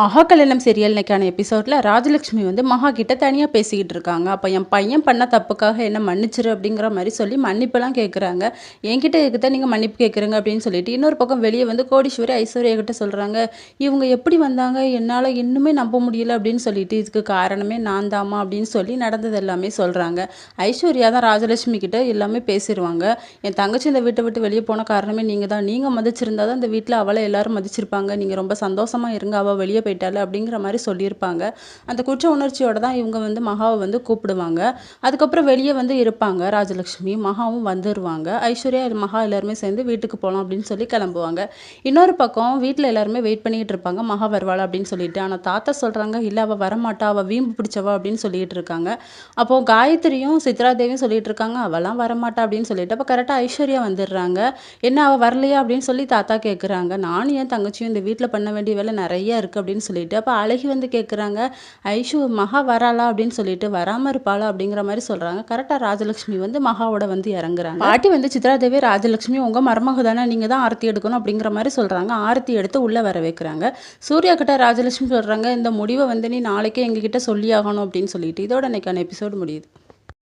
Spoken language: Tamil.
ஆஹா கல்யாணம் சீரியல் இன்னைக்கான எபிசோடில் ராஜலக்ஷ்மி வந்து மகா கிட்ட தனியாக பேசிக்கிட்டு இருக்காங்க. அப்போ என் பையன் பண்ண தப்புக்காக என்ன மன்னிச்சிரு அப்படிங்கிற மாதிரி சொல்லி மன்னிப்பெல்லாம் கேட்குறாங்க. என்கிட்ட இருக்குதான் நீங்கள் மன்னிப்பு கேட்குறீங்க அப்படின்னு சொல்லிட்டு இன்னொரு பக்கம் வெளியே வந்து கோடீஸ்வரி ஐஸ்வர்யா கிட்ட சொல்கிறாங்க, இவங்க எப்படி வந்தாங்க என்னால் இன்னுமே நம்ப முடியல அப்படின்னு சொல்லிட்டு, இதுக்கு காரணமே நான் தாமா அப்படின்னு சொல்லி நடந்தது எல்லாமே சொல்கிறாங்க. ஐஸ்வர்யா தான் ராஜலட்சுமி கிட்ட எல்லாமே பேசிடுவாங்க. என் தங்கச்சி இந்த வீட்டை விட்டு வெளியே போன காரணமே நீங்கள் தான், நீங்கள் மதிச்சிருந்தா தான் இந்த வீட்டில் அவளை எல்லாரும் மதிச்சிருப்பாங்க, நீங்கள் ரொம்ப சந்தோஷமாக இருங்க, அவள் வெளியே போயிட்டால அப்படிங்கிற மாதிரி சொல்லியிருப்பாங்க. அந்த குற்ற உணர்ச்சியோட தான் இவங்க வந்து மகாவை வந்து கூப்பிடுவாங்க. அதுக்கப்புறம் வெளியே வந்து இருப்பாங்க ராஜலக்ஷ்மி, மகாவும் வந்துடுவாங்க. ஐஸ்வர்யா மகா எல்லாருமே சேர்ந்து வீட்டுக்கு போகலாம் அப்படின்னு சொல்லி கிளம்புவாங்க. இன்னொரு பக்கம் வீட்டில் எல்லாருமே வெயிட் பண்ணிட்டு இருப்பாங்க, மகா வருவாள் அப்படின்னு சொல்லிட்டு. ஆனால் தாத்தா சொல்கிறாங்க, இல்லை அவள் வரமாட்டா, அவள் வீம்பு பிடிச்சவா அப்படின்னு சொல்லிட்டு இருக்காங்க. அப்போ காயத்ரியும் சித்ரா தேவியும் சொல்லிட்டு இருக்காங்க, அவெல்லாம் வரமாட்டா அப்படின்னு சொல்லிட்டு. அப்போ கரெக்டாக ஐஸ்வர்யா வந்துடுறாங்க. என்ன அவள் வரலையா அப்படின்னு சொல்லி தாத்தா கேட்குறாங்க. நானும் என் தங்கச்சியும் இந்த வீட்டில் பண்ண வேண்டிய வேலை நிறைய இருக்குது அப்படின்னு சொல்லிட்டு. அப்போ அழகி வந்து கேட்குறாங்க, ஐஷு மகா வராளா அப்படின்னு சொல்லிட்டு. வராமல் இருப்பாளா அப்படிங்கிற மாதிரி சொல்கிறாங்க. கரெக்டாக ராஜலக்ஷ்மி வந்து மகாவோட வந்து இறங்குறாங்க. பாட்டி வந்து சித்ராதேவி ராஜலக்ஷ்மி உங்கள் மருமக தானே, நீங்கள் தான் ஆரத்தி எடுக்கணும் அப்படிங்கிற மாதிரி சொல்கிறாங்க. ஆரத்தி எடுத்து உள்ளே வர வைக்கிறாங்க. சூர்யா கிட்ட ராஜலக்ஷ்மி சொல்கிறாங்க, இந்த முடிவை வந்து நீ நாளைக்கே எங்ககிட்ட சொல்லி ஆகணும் அப்படின்னு சொல்லிட்டு. இதோட இன்னைக்கான எபிசோடு முடியுது.